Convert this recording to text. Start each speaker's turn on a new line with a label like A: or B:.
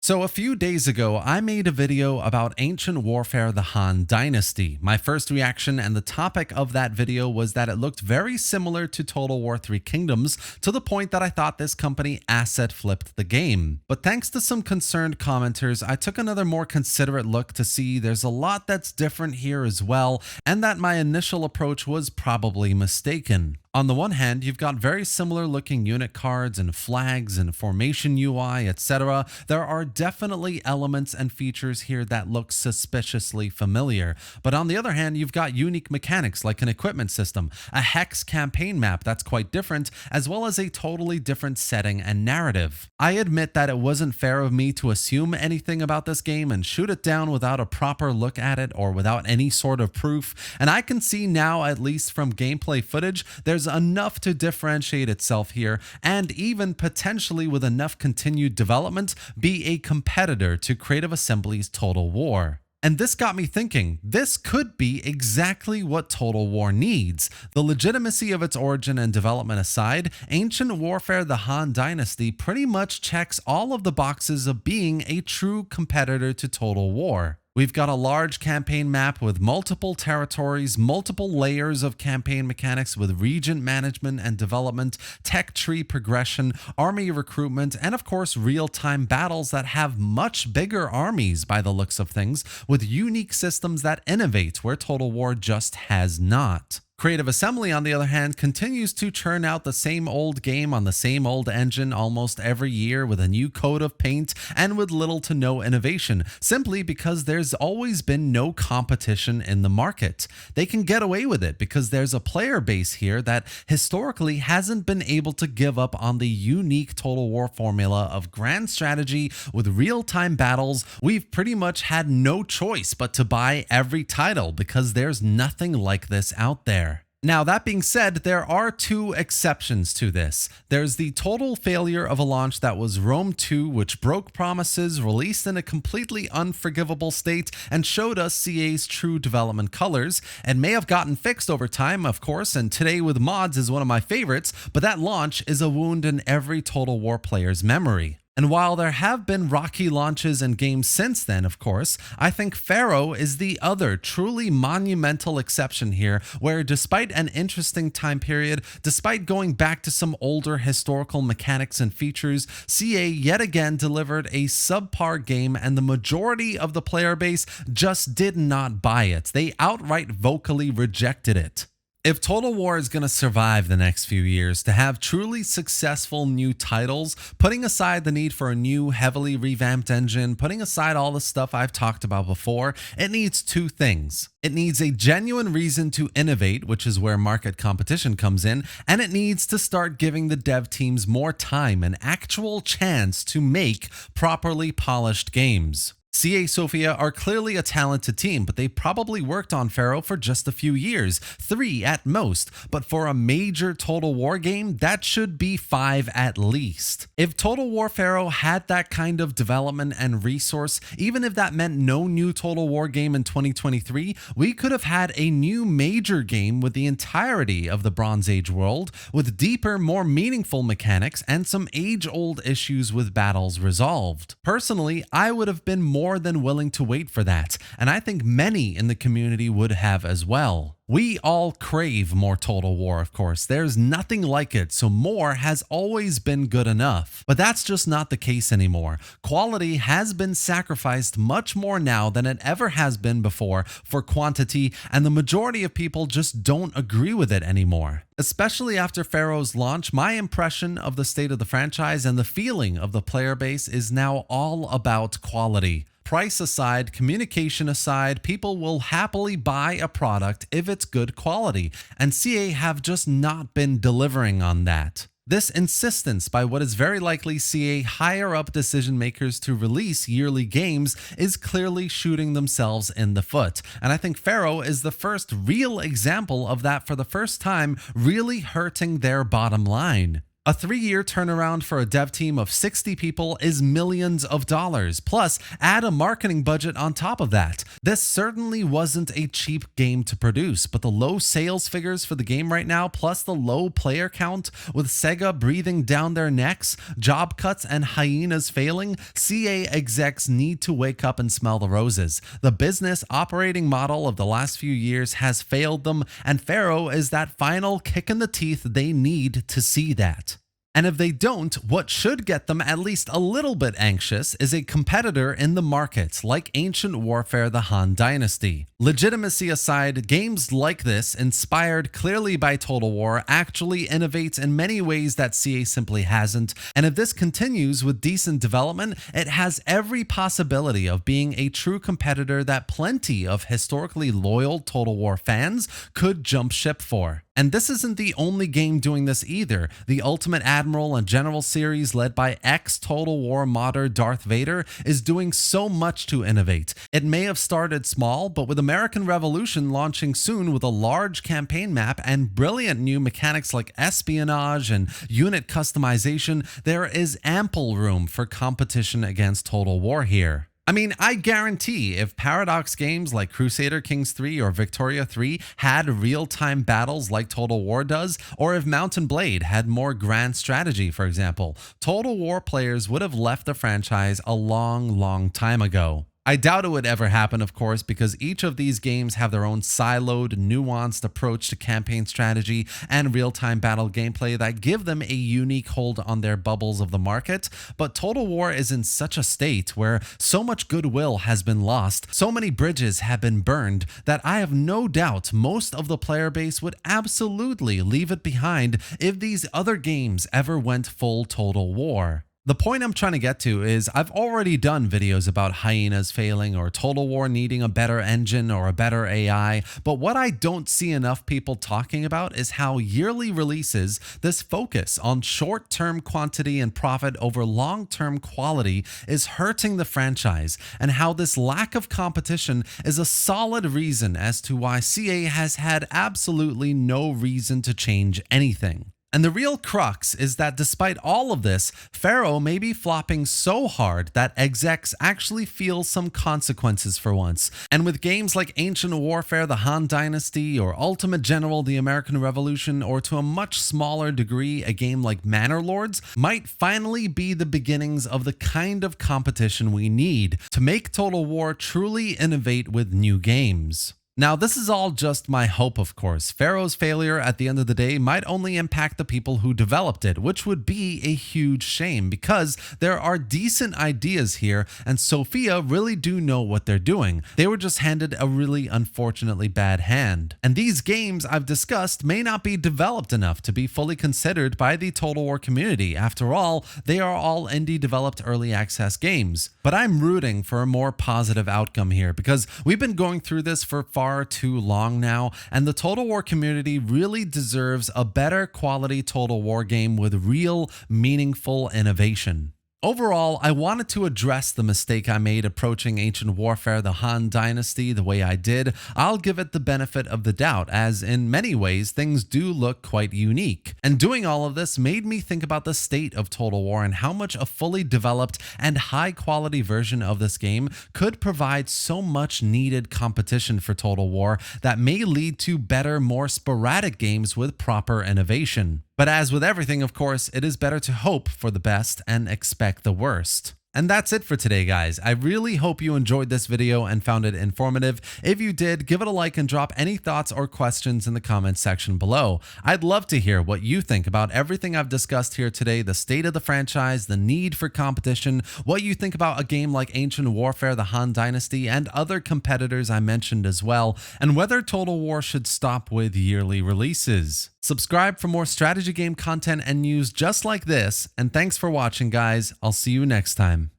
A: So a few days ago, I made a video about ancient warfare, the Han Dynasty. My first reaction and the topic of that video was that it looked very similar to Total War 3 Kingdoms, to the point that I thought this company asset flipped the game. But thanks to some concerned commenters, I took another more considerate look to see there's a lot that's different here as well, and that my initial approach was probably mistaken. On the one hand, you've got very similar looking unit cards and flags and formation UI, etc. There are definitely elements and features here that look suspiciously familiar. But on the other hand, you've got unique mechanics like an equipment system, a hex campaign map that's quite different, as well as a totally different setting and narrative. I admit that it wasn't fair of me to assume anything about this game and shoot it down without a proper look at it or without any sort of proof, and I can see now, at least from gameplay footage, there's enough to differentiate itself here, and even potentially with enough continued development, be a competitor to Creative Assembly's Total War. And this got me thinking, this could be exactly what Total War needs. The legitimacy of its origin and development aside, Ancient Warfare the Han Dynasty pretty much checks all of the boxes of being a true competitor to Total War. We've got a large campaign map with multiple territories, multiple layers of campaign mechanics with regent management and development, tech tree progression, army recruitment, and of course real-time battles that have much bigger armies by the looks of things, with unique systems that innovate where Total War just has not. Creative Assembly, on the other hand, continues to churn out the same old game on the same old engine almost every year with a new coat of paint and with little to no innovation, simply because there's always been no competition in the market. They can get away with it because there's a player base here that historically hasn't been able to give up on the unique Total War formula of grand strategy with real-time battles. We've pretty much had no choice but to buy every title because there's nothing like this out there. Now, that being said, there are two exceptions to this. There's the total failure of a launch that was Rome 2, which broke promises, released in a completely unforgivable state, and showed us CA's true development colors, and may have gotten fixed over time, of course, and today with mods is one of my favorites, but that launch is a wound in every Total War player's memory. And while there have been rocky launches and games since then, of course, I think Pharaoh is the other truly monumental exception here, where despite an interesting time period, despite going back to some older historical mechanics and features, CA yet again delivered a subpar game and the majority of the player base just did not buy it. They outright vocally rejected it. If Total War is going to survive the next few years, to have truly successful new titles, putting aside the need for a new heavily revamped engine, putting aside all the stuff I've talked about before, it needs two things. It needs a genuine reason to innovate, which is where market competition comes in, and it needs to start giving the dev teams more time and actual chance to make properly polished games. CA Sofia are clearly a talented team, but they probably worked on Pharaoh for just a few years, 3 at most, but for a major Total War game, that should be 5 at least. If Total War Pharaoh had that kind of development and resource, even if that meant no new Total War game in 2023, we could have had a new major game with the entirety of the Bronze Age world, with deeper, more meaningful mechanics and some age-old issues with battles resolved. Personally, I would have been more than willing to wait for that, and I think many in the community would have as well. We all crave more Total War, of course. There's nothing like it, so more has always been good enough. But that's just not the case anymore. Quality has been sacrificed much more now than it ever has been before for quantity, and the majority of people just don't agree with it anymore. Especially after Pharaoh's launch, my impression of the state of the franchise and the feeling of the player base is now all about quality. Price aside, communication aside, people will happily buy a product if it's good quality, and CA have just not been delivering on that. This insistence by what is very likely CA higher up decision makers to release yearly games is clearly shooting themselves in the foot, and I think Pharaoh is the first real example of that for the first time really hurting their bottom line. A 3-year turnaround for a dev team of 60 people is millions of dollars. Plus, add a marketing budget on top of that. This certainly wasn't a cheap game to produce, but the low sales figures for the game right now, plus the low player count, with Sega breathing down their necks, job cuts, and hyenas failing, CA execs need to wake up and smell the roses. The business operating model of the last few years has failed them, and Pharaoh is that final kick in the teeth they need to see that. And if they don't, what should get them at least a little bit anxious is a competitor in the market like Ancient Warfare: The Han Dynasty. Legitimacy aside, games like this, inspired clearly by Total War, actually innovate in many ways that CA simply hasn't, and if this continues with decent development, it has every possibility of being a true competitor that plenty of historically loyal Total War fans could jump ship for. And this isn't the only game doing this either. The Ultimate Admiral and General series, led by ex-Total War modder Darth Vader, is doing so much to innovate. It may have started small, but with American Revolution launching soon with a large campaign map and brilliant new mechanics like espionage and unit customization, there is ample room for competition against Total War here. I mean, I guarantee if Paradox games like Crusader Kings 3 or Victoria 3 had real-time battles like Total War does, or if Mountain Blade had more grand strategy, for example, Total War players would have left the franchise a long time ago. I doubt it would ever happen, of course, because each of these games have their own siloed, nuanced approach to campaign strategy and real-time battle gameplay that give them a unique hold on their bubbles of the market. But Total War is in such a state where so much goodwill has been lost, so many bridges have been burned, that I have no doubt most of the player base would absolutely leave it behind if these other games ever went full Total War. The point I'm trying to get to is I've already done videos about hyenas failing or Total War needing a better engine or a better AI, but what I don't see enough people talking about is how yearly releases, this focus on short-term quantity and profit over long-term quality, is hurting the franchise, and how this lack of competition is a solid reason as to why CA has had absolutely no reason to change anything. And the real crux is that despite all of this, Pharaoh may be flopping so hard that execs actually feel some consequences for once. And with games like Ancient Warfare: The Han Dynasty, or Ultimate General: The American Revolution, or to a much smaller degree a game like Manor Lords, might finally be the beginnings of the kind of competition we need to make Total War truly innovate with new games. Now, this is all just my hope, of course. Pharaoh's failure at the end of the day might only impact the people who developed it, which would be a huge shame because there are decent ideas here and Sophia really do know what they're doing. They were just handed a really unfortunately bad hand. And these games I've discussed may not be developed enough to be fully considered by the Total War community. After all, they are all indie developed early access games. But I'm rooting for a more positive outcome here because we've been going through this for far too long now, and the Total War community really deserves a better quality Total War game with real, meaningful innovation. Overall, I wanted to address the mistake I made approaching Ancient Warfare: The Han Dynasty the way I did. I'll give it the benefit of the doubt, as in many ways things do look quite unique. And doing all of this made me think about the state of Total War and how much a fully developed and high quality version of this game could provide so much needed competition for Total War that may lead to better, more sporadic games with proper innovation. But as with everything, of course, it is better to hope for the best and expect the worst. And that's it for today, guys. I really hope you enjoyed this video and found it informative. If you did, give it a like and drop any thoughts or questions in the comments section below. I'd love to hear what you think about everything I've discussed here today, the state of the franchise, the need for competition, what you think about a game like Ancient Warfare: The Han Dynasty, and other competitors I mentioned as well, and whether Total War should stop with yearly releases. Subscribe for more strategy game content and news just like this, and thanks for watching, guys. I'll see you next time.